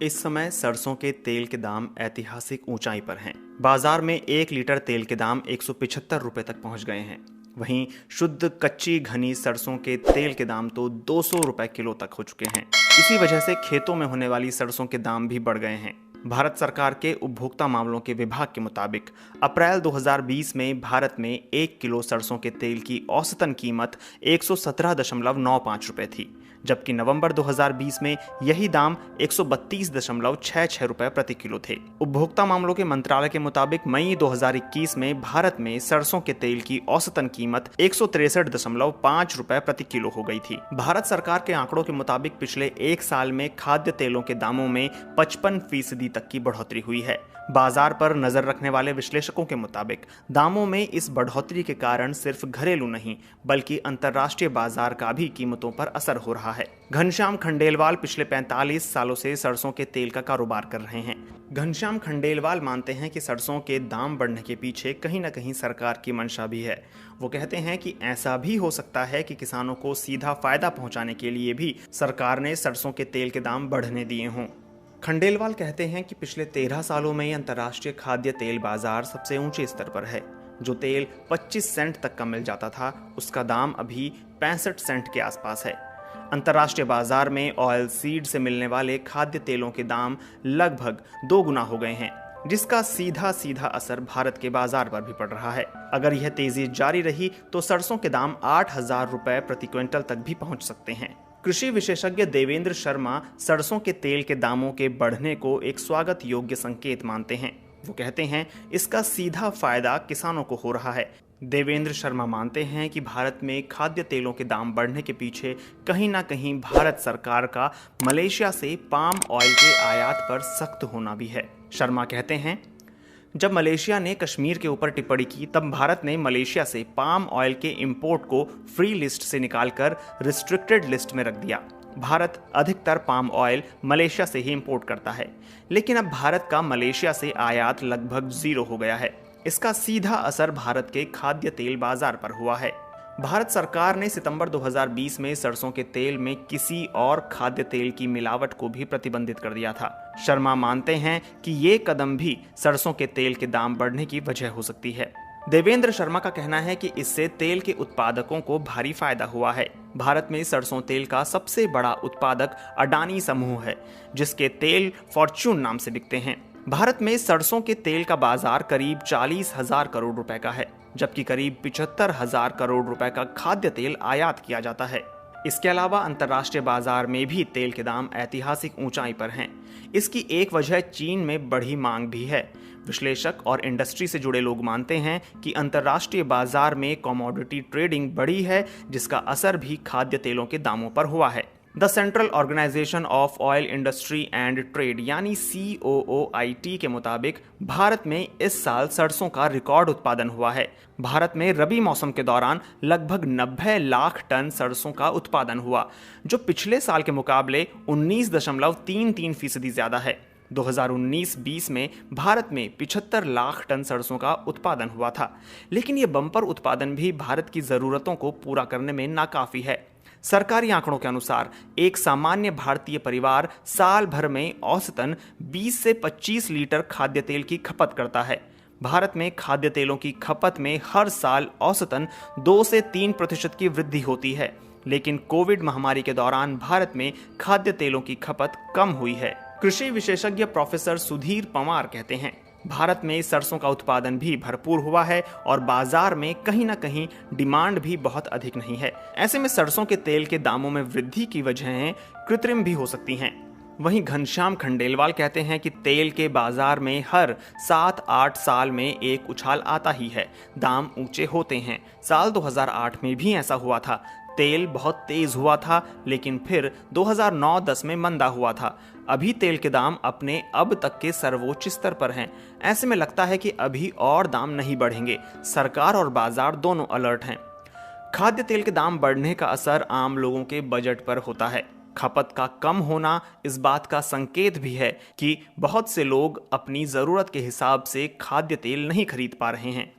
इस समय सरसों के तेल के दाम ऐतिहासिक ऊंचाई पर हैं। बाजार में 1 लीटर तेल के दाम 175 रुपए तक पहुंच गए हैं। वहीं शुद्ध कच्ची घनी सरसों के तेल के दाम तो 200 रुपए किलो तक हो चुके हैं। इसी वजह से खेतों में होने वाली सरसों के दाम भी बढ़ गए हैं। भारत सरकार के उपभोक्ता मामलों के विभाग के मुताबिक अप्रैल 2020 में भारत में 1 किलो सरसों के तेल की औसतन कीमत 117.95 रुपए थी, जबकि नवंबर 2020 में यही दाम 132.66 रुपए प्रति किलो थे। उपभोक्ता मामलों के मंत्रालय के मुताबिक मई 2021 में भारत में सरसों के तेल की औसतन कीमत 163.5 रुपए प्रति किलो हो गई थी। भारत सरकार के आंकड़ों के मुताबिक पिछले एक साल में खाद्य तेलों के दामों में 55% तक की बढ़ोतरी हुई है। बाजार पर नजर रखने वाले विश्लेषकों के मुताबिक दामों में इस बढ़ोतरी के कारण सिर्फ घरेलू नहीं बल्कि अंतर्राष्ट्रीय बाजार का भी कीमतों पर असर हो रहा है। घनश्याम खंडेलवाल पिछले 45 सालों से सरसों के तेल का कारोबार कर रहे हैं। घनश्याम खंडेलवाल मानते हैं कि सरसों के दाम बढ़ने के पीछे कहीं न कहीं सरकार की मंशा भी है। वो कहते हैं कि ऐसा भी हो सकता है कि किसानों को सीधा फायदा पहुंचाने के लिए भी सरकार ने सरसों के तेल के दाम बढ़ने दिए हों। खंडेलवाल कहते हैं कि पिछले 13 सालों में अंतर्राष्ट्रीय खाद्य तेल बाजार सबसे ऊंचे स्तर पर है। जो तेल 25 सेंट तक का मिल जाता था, उसका दाम अभी 65 सेंट के आसपास है। अंतर्राष्ट्रीय बाजार में ऑयल सीड से मिलने वाले खाद्य तेलों के दाम लगभग 2 गुना हो गए हैं, जिसका सीधा सीधा असर भारत के बाजार पर भी पड़ रहा है। अगर यह तेजी जारी रही तो सरसों के दाम 8,000 रुपए प्रति क्विंटल तक भी पहुंच सकते हैं। कृषि विशेषज्ञ देवेंद्र शर्मा सरसों के तेल के दामों के बढ़ने को एक स्वागत योग्य संकेत मानते हैं। वो कहते हैं इसका सीधा फायदा किसानों को हो रहा है। देवेंद्र शर्मा मानते हैं कि भारत में खाद्य तेलों के दाम बढ़ने के पीछे कहीं ना कहीं भारत सरकार का मलेशिया से पाम ऑयल के आयात पर सख्त होना भी है। शर्मा कहते हैं, जब मलेशिया ने कश्मीर के ऊपर टिप्पणी की तब भारत ने मलेशिया से पाम ऑयल के इंपोर्ट को फ्री लिस्ट से निकालकर रिस्ट्रिक्टेड लिस्ट में रख दिया। भारत अधिकतर पाम ऑयल मलेशिया से ही इंपोर्ट करता है, लेकिन अब भारत का मलेशिया से आयात लगभग 0 हो गया है। इसका सीधा असर भारत के खाद्य तेल बाजार पर हुआ है। भारत सरकार ने सितंबर 2020 में सरसों के तेल में किसी और खाद्य तेल की मिलावट को भी प्रतिबंधित कर दिया था। शर्मा मानते हैं कि ये कदम भी सरसों के तेल के दाम बढ़ने की वजह हो सकती है। देवेंद्र शर्मा का कहना है कि इससे तेल के उत्पादकों को भारी फायदा हुआ है। भारत में सरसों तेल का सबसे बड़ा उत्पादक अडानी समूह है, जिसके तेल फॉर्च्यून नाम से बिकते हैं। भारत में सरसों के तेल का बाजार करीब 40,000 करोड़ रुपए का है, जबकि करीब 75,000 करोड़ रुपए का खाद्य तेल आयात किया जाता है। इसके अलावा अंतर्राष्ट्रीय बाजार में भी तेल के दाम ऐतिहासिक ऊंचाई पर हैं। इसकी एक वजह चीन में बढ़ी मांग भी है। विश्लेषक और इंडस्ट्री से जुड़े लोग मानते हैं कि अंतर्राष्ट्रीय बाजार में कमोडिटी ट्रेडिंग बढ़ी है, जिसका असर भी खाद्य तेलों के दामों पर हुआ है। The central organisation of oil industry and trade यानी COOIT के मुताबिक भारत में इस साल सरसों का रिकॉर्ड उत्पादन हुआ है। भारत में रबी मौसम के दौरान लगभग 90 लाख टन सरसों का उत्पादन हुआ, जो पिछले साल के मुकाबले 19.33% ज्यादा है। 2019-20 में भारत में 75 लाख टन सरसों का उत्पादन हुआ था, लेकिन ये बम्पर उत्पादन भी भारत की जरूरतों को पूरा करने में नाकाफी है। सरकारी आंकड़ों के अनुसार एक सामान्य भारतीय परिवार साल भर में औसतन 20 से 25 लीटर खाद्य तेल की खपत करता है। भारत में खाद्य तेलों की खपत में हर साल औसतन 2 से 3% की वृद्धि होती है, लेकिन कोविड महामारी के दौरान भारत में खाद्य तेलों की खपत कम हुई है। कृषि विशेषज्ञ प्रोफेसर सुधीर पंवार कहते हैं, भारत में सरसों का उत्पादन भी भरपूर हुआ है और बाजार में कहीं ना कहीं डिमांड भी बहुत अधिक नहीं है। ऐसे में सरसों के तेल के दामों में वृद्धि की वजहें कृत्रिम भी हो सकती हैं। वहीं घनश्याम खंडेलवाल कहते हैं कि तेल के बाजार में हर 7-8 साल में एक उछाल आता ही है, दाम ऊंचे होते हैं। साल 2008 में भी ऐसा हुआ था। तेल बहुत तेज हुआ था, लेकिन फिर 2009-10 में मंदा हुआ था। अभी तेल के दाम अपने अब तक के सर्वोच्च स्तर पर हैं। ऐसे में लगता है कि अभी और दाम नहीं बढ़ेंगे। सरकार और बाजार दोनों अलर्ट हैं। खाद्य तेल के दाम बढ़ने का असर आम लोगों के बजट पर होता है। खपत का कम होना इस बात का संकेत भी है कि बहुत से लोग अपनी जरूरत के हिसाब से खाद्य तेल नहीं खरीद पा रहे हैं।